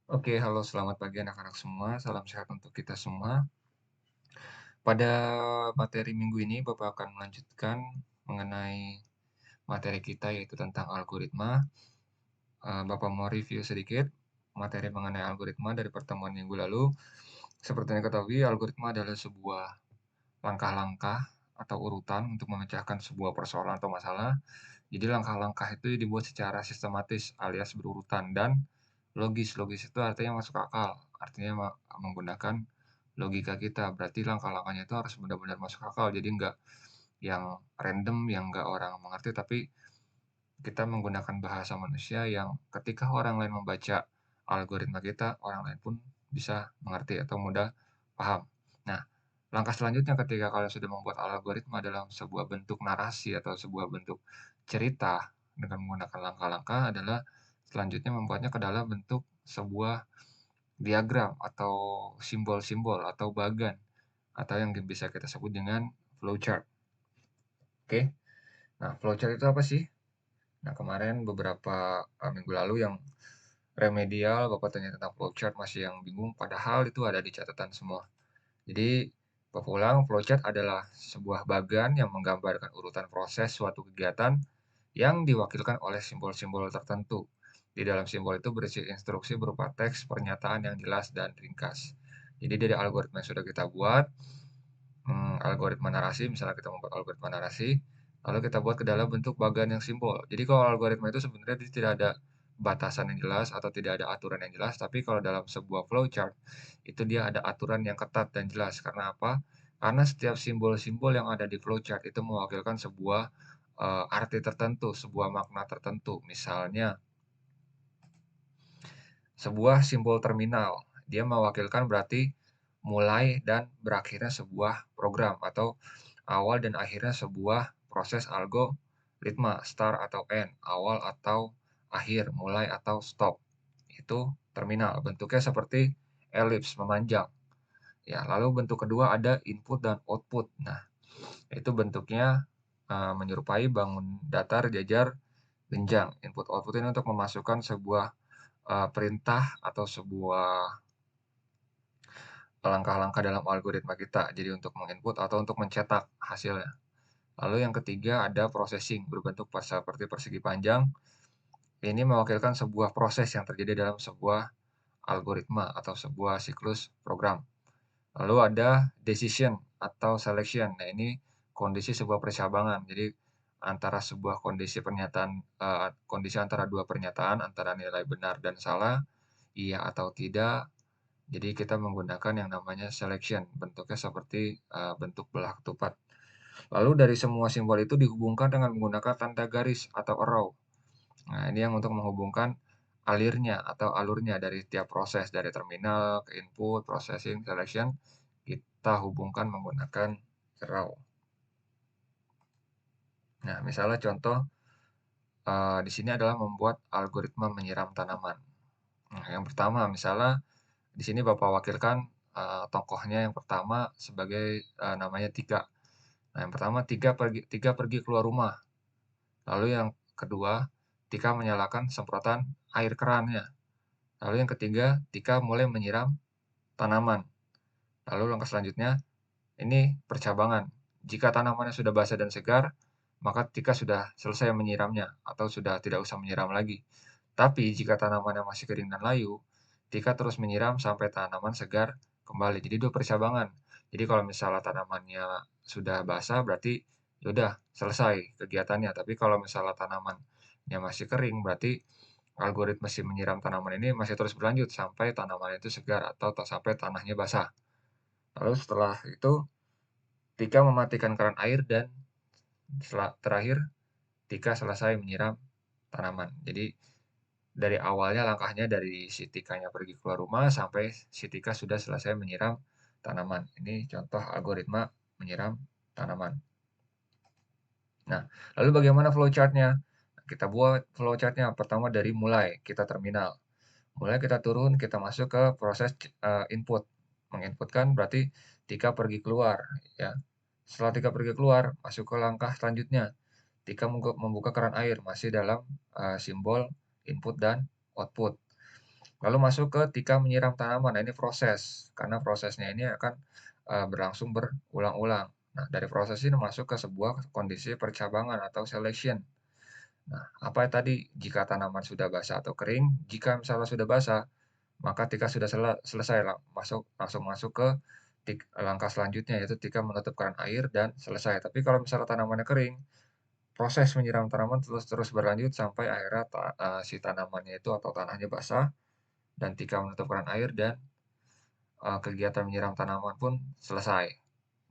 Oke, halo selamat pagi anak-anak semua, salam sehat untuk kita semua. Pada materi minggu ini Bapak akan melanjutkan mengenai materi kita yaitu tentang algoritma. Bapak mau review sedikit materi mengenai algoritma dari pertemuan minggu lalu. Seperti yang diketahui, algoritma adalah sebuah langkah-langkah atau urutan untuk memecahkan sebuah persoalan atau masalah. Jadi langkah-langkah itu dibuat secara sistematis alias berurutan dan logis. Logis itu artinya masuk akal, artinya menggunakan logika kita. Berarti langkah-langkahnya itu harus benar-benar masuk akal. Jadi nggak yang random, yang nggak orang mengerti, tapi kita menggunakan bahasa manusia yang ketika orang lain membaca algoritma kita, orang lain pun bisa mengerti atau mudah paham. Nah, langkah selanjutnya ketika kalian sudah membuat algoritma dalam sebuah bentuk narasi atau sebuah bentuk cerita dengan menggunakan langkah-langkah adalah selanjutnya membuatnya ke dalam bentuk sebuah diagram atau simbol-simbol atau bagan atau yang bisa kita sebut dengan flowchart. Oke. Nah, flowchart itu apa sih? Nah, kemarin beberapa minggu lalu yang remedial Bapak tanya tentang flowchart masih yang bingung, padahal itu ada di catatan semua. Jadi, Bapak ulang, flowchart adalah sebuah bagan yang menggambarkan urutan proses suatu kegiatan yang diwakilkan oleh simbol-simbol tertentu. Di dalam simbol itu berisi instruksi berupa teks, pernyataan yang jelas dan ringkas. Jadi dari algoritma yang sudah kita buat, algoritma narasi, misalnya kita membuat algoritma narasi, lalu kita buat ke dalam bentuk bagan yang simbol. Jadi kalau algoritma itu sebenarnya tidak ada batasan yang jelas atau tidak ada aturan yang jelas, tapi kalau dalam sebuah flowchart itu dia ada aturan yang ketat dan jelas. Karena apa? Karena setiap simbol-simbol yang ada di flowchart itu mewakilkan sebuah arti tertentu, sebuah makna tertentu. Misalnya sebuah simbol terminal, dia mewakilkan berarti mulai dan berakhirnya sebuah program atau awal dan akhirnya sebuah proses algoritma, start atau end, awal atau akhir, mulai atau stop. Itu terminal, bentuknya seperti elips, memanjang. Ya, lalu bentuk kedua ada input dan output. Nah, itu bentuknya menyerupai bangun datar jajar genjang. Input output ini untuk memasukkan sebuah perintah atau sebuah langkah-langkah dalam algoritma kita. Jadi untuk menginput atau untuk mencetak hasilnya. Lalu yang ketiga ada processing berbentuk seperti persegi panjang. Ini mewakilkan sebuah proses yang terjadi dalam sebuah algoritma atau sebuah siklus program. Lalu ada decision atau selection. Nah, ini kondisi sebuah percabangan. Jadi antara sebuah kondisi pernyataan kondisi antara dua pernyataan antara nilai benar dan salah, iya atau tidak. Jadi kita menggunakan yang namanya selection, bentuknya seperti bentuk belah ketupat. Lalu dari semua simbol itu dihubungkan dengan menggunakan tanda garis atau arrow. Nah, ini yang untuk menghubungkan alirnya atau alurnya dari tiap proses, dari terminal ke input, processing, selection, kita hubungkan menggunakan arrow. Nah, misalnya contoh di sini adalah membuat algoritma menyiram tanaman. Nah, yang pertama misalnya di sini Bapak wakilkan tokohnya yang pertama sebagai namanya Tika. Nah, yang pertama Tika pergi keluar rumah. Lalu yang kedua, Tika menyalakan semprotan air kerannya. Lalu yang ketiga, Tika mulai menyiram tanaman. Lalu langkah selanjutnya, ini percabangan. Jika tanamannya sudah basah dan segar, maka Tika sudah selesai menyiramnya atau sudah tidak usah menyiram lagi. Tapi jika tanamannya masih kering dan layu, Tika terus menyiram sampai tanaman segar kembali. Jadi dua percabangan. Jadi kalau misalnya tanamannya sudah basah, berarti ya udah selesai kegiatannya. Tapi kalau misalnya tanamannya masih kering, berarti algoritma si menyiram tanaman ini masih terus berlanjut sampai tanaman itu segar atau sampai tanahnya basah. Lalu setelah itu, Tika mematikan keran air dan terakhir Tika selesai menyiram tanaman. Jadi dari awalnya langkahnya dari si Tikanya pergi keluar rumah sampai si Tika sudah selesai menyiram tanaman. Ini contoh algoritma menyiram tanaman. Nah, lalu bagaimana flowchart-nya? Kita buat flowchart-nya pertama dari mulai kita terminal. Mulai kita turun, kita masuk ke proses input. Menginputkan berarti Tika pergi keluar, ya. Setelah Tika pergi keluar, masuk ke langkah selanjutnya. Tika membuka keran air, masih dalam simbol input dan output. Lalu masuk ke ketika menyiram tanaman. Nah, ini proses, karena prosesnya ini akan berlangsung berulang-ulang. Nah, dari proses ini masuk ke sebuah kondisi percabangan atau selection. Nah, apa tadi? Jika tanaman sudah basah atau kering, jika misalnya sudah basah, maka ketika sudah selesai langsung masuk ke langkah selanjutnya, yaitu ketika menutup keran air dan selesai. Tapi kalau misalnya tanamannya kering, proses menyiram tanaman terus berlanjut sampai akhirnya si tanamannya itu atau tanahnya basah dan ketika menutup keran air dan kegiatan menyiram tanaman pun selesai.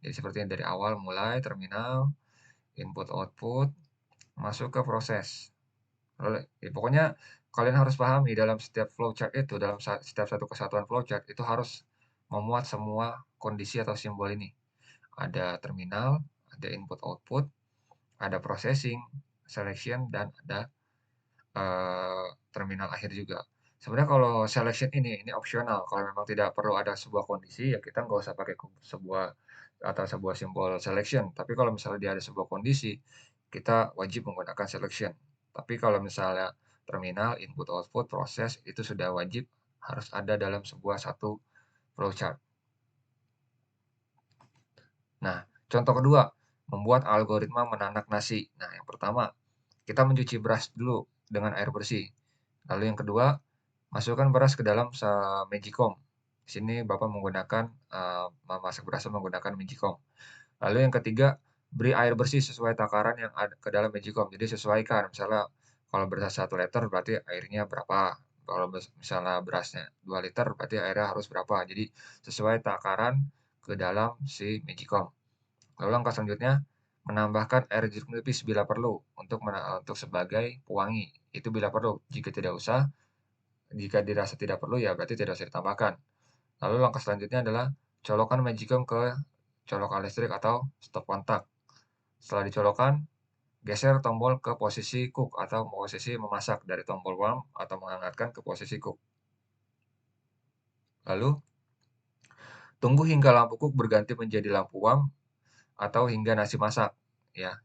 Jadi sepertinya dari awal mulai terminal, input output, masuk ke proses. Ya, pokoknya kalian harus pahami dalam setiap flowchart itu, dalam setiap satu kesatuan flowchart itu harus memuat semua kondisi atau simbol ini. Ada terminal, ada input output, ada processing, selection, dan ada terminal akhir juga. Sebenarnya kalau selection ini opsional. Kalau memang tidak perlu ada sebuah kondisi, ya kita nggak usah pakai sebuah simbol selection. Tapi kalau misalnya dia ada sebuah kondisi, kita wajib menggunakan selection. Tapi kalau misalnya terminal, input, output, proses, itu sudah wajib harus ada dalam sebuah satu flowchart. Nah, contoh kedua, membuat algoritma menanak nasi. Nah, yang pertama, kita mencuci beras dulu dengan air bersih. Lalu yang kedua, masukkan beras ke dalam magicom. Di sini Bapak menggunakan memasak berasnya menggunakan magicom. Lalu yang ketiga, beri air bersih sesuai takaran yang ada ke dalam magicom. Jadi sesuaikan, misalnya kalau beras 1 liter berarti airnya berapa. Kalau misalnya berasnya 2 liter berarti airnya harus berapa. Jadi sesuai takaran ke dalam si magicom. Lalu langkah selanjutnya, menambahkan air jeruk nipis bila perlu untuk sebagai pewangi. Itu bila perlu. Jika dirasa tidak perlu ya berarti tidak usah ditambahkan. Lalu langkah selanjutnya adalah colokan magicom ke colokan listrik atau stop kontak. Setelah dicolokkan, geser tombol ke posisi cook atau posisi memasak dari tombol warm atau menghangatkan ke posisi cook. Lalu, tunggu hingga lampu cook berganti menjadi lampu warm atau hingga nasi masak. Ya,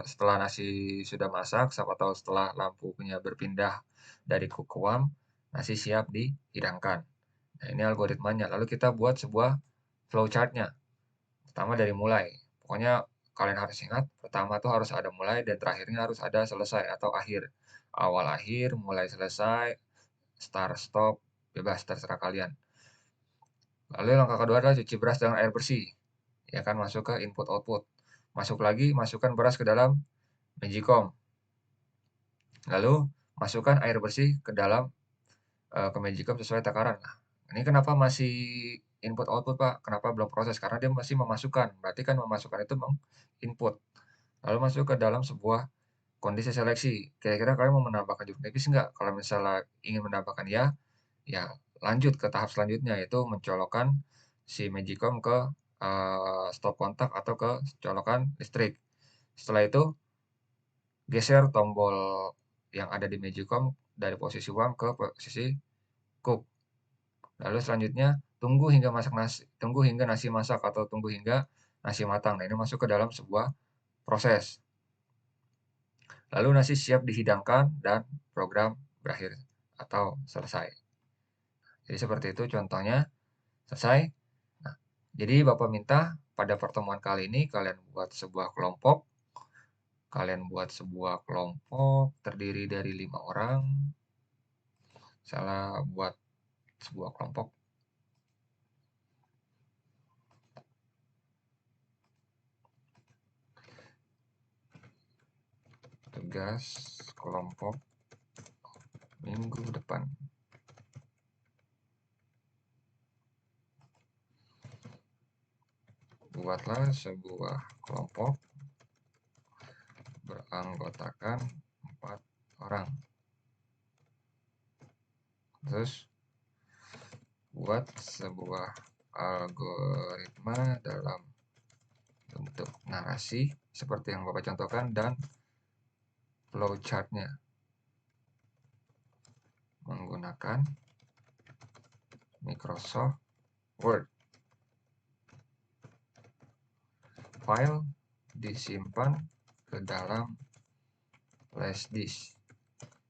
setelah nasi sudah masak, atau setelah lampunya berpindah dari cook ke warm, nasi siap dihidangkan. Nah, ini algoritmanya. Lalu kita buat sebuah flowchart-nya. Pertama dari mulai. Pokoknya kalian harus ingat, pertama tuh harus ada mulai dan terakhirnya harus ada selesai atau akhir. Awal akhir, mulai selesai, start stop, bebas terserah kalian. Lalu langkah kedua adalah cuci beras dengan air bersih. Ya kan, masuk ke input output. Masuk lagi, masukkan beras ke dalam magicom. Lalu masukkan air bersih ke dalam ke magicom sesuai takaran. Nah, ini kenapa masih input output Pak? Kenapa belum proses? Karena dia masih memasukkan. Berarti kan memasukkan itu input. Lalu masuk ke dalam sebuah kondisi seleksi. Kira-kira kalian mau menambahkan jeruk nipis enggak? Kalau misalnya ingin menambahkan ya, ya lanjut ke tahap selanjutnya yaitu mencolokkan si magicom ke stop kontak atau ke colokan listrik. Setelah itu geser tombol yang ada di magicom dari posisi warm ke posisi cook. Lalu selanjutnya tunggu hingga nasi masak atau tunggu hingga nasi matang. Nah, ini masuk ke dalam sebuah proses. Lalu nasi siap dihidangkan dan program berakhir atau selesai. Jadi seperti itu contohnya, selesai. Nah, jadi Bapak minta pada pertemuan kali ini kalian buat sebuah kelompok. Kalian buat sebuah kelompok terdiri dari 5 orang. Salah buat sebuah kelompok. Tugas kelompok minggu depan. Buatlah sebuah kelompok beranggotakan 4 orang. Terus buat sebuah algoritma dalam bentuk narasi seperti yang Bapak contohkan dan flowchart-nya menggunakan Microsoft Word. File disimpan ke dalam flash disk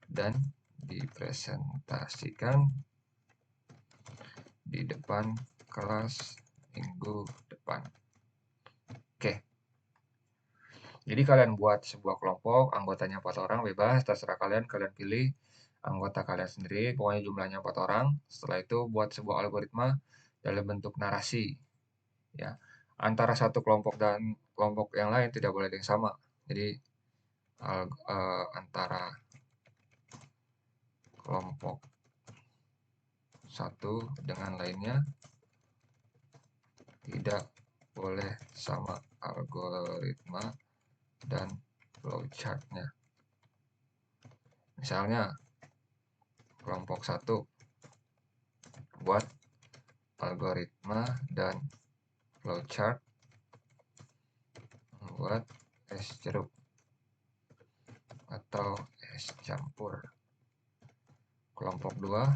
dan dipresentasikan di depan kelas minggu depan. Oke. Jadi kalian buat sebuah kelompok, anggotanya 4 orang, bebas, terserah kalian, kalian pilih anggota kalian sendiri, pokoknya jumlahnya 4 orang. Setelah itu buat sebuah algoritma dalam bentuk narasi, ya. Antara satu kelompok dan kelompok yang lain tidak boleh ada yang sama. Jadi antara kelompok satu dengan lainnya tidak boleh sama algoritma dan flowchart-nya. Misalnya kelompok satu buat algoritma dan flowchart membuat es jeruk atau es campur. Kelompok 2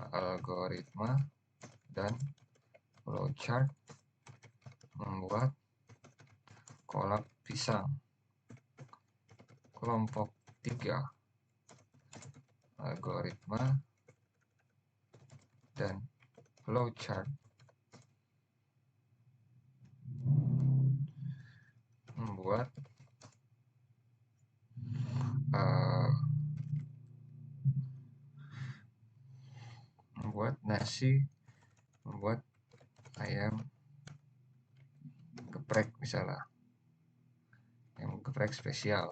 algoritma dan flowchart membuat kolak pisang. Kelompok 3 algoritma dan flowchart membuat nasi, membuat ayam geprek misalnya, ayam geprek spesial.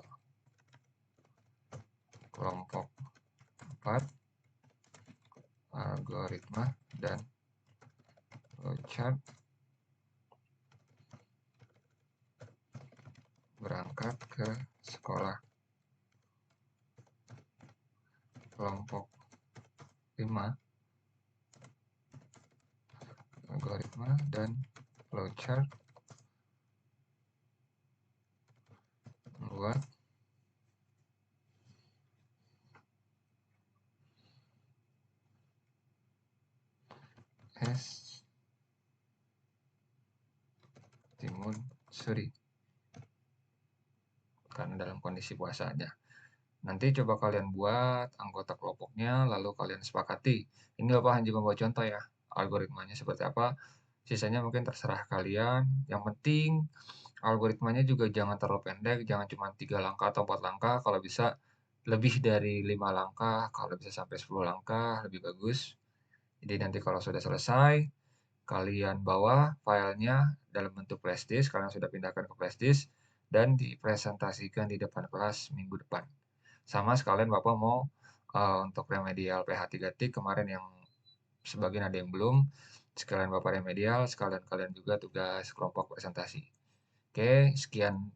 Kelompok 4 algoritma dan flowchart berangkat ke sekolah. Kelompok 5 algoritma dan flowchart membuat es timun suri karena dalam kondisi puasanya. Nanti coba kalian buat anggota kelompoknya, lalu kalian sepakati. Ini Bapak hanya membawa contoh ya, algoritmanya seperti apa. Sisanya mungkin terserah kalian. Yang penting algoritmanya juga jangan terlalu pendek, jangan cuma 3 langkah atau 4 langkah. Kalau bisa lebih dari 5 langkah, kalau bisa sampai 10 langkah, lebih bagus. Jadi nanti kalau sudah selesai, kalian bawa filenya dalam bentuk flashdisk, kalian sudah pindahkan ke flashdisk, dan dipresentasikan di depan kelas minggu depan. Sama sekalian Bapak mau untuk remedial PH 3 tik kemarin yang sebagian ada yang belum, sekalian Bapak remedial, sekalian kalian juga tugas kelompok presentasi. Oke, sekian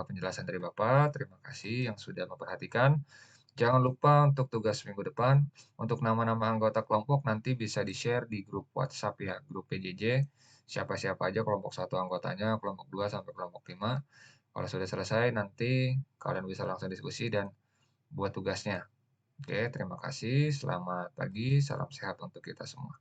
penjelasan dari Bapak. Terima kasih yang sudah memperhatikan. Jangan lupa untuk tugas minggu depan, untuk nama-nama anggota kelompok nanti bisa di-share di grup WhatsApp ya, grup PJJ. Siapa-siapa aja kelompok 1 anggotanya, kelompok 2 sampai kelompok 5. Kalau sudah selesai nanti kalian bisa langsung diskusi dan buat tugasnya. Oke, terima kasih. Selamat pagi, salam sehat untuk kita semua.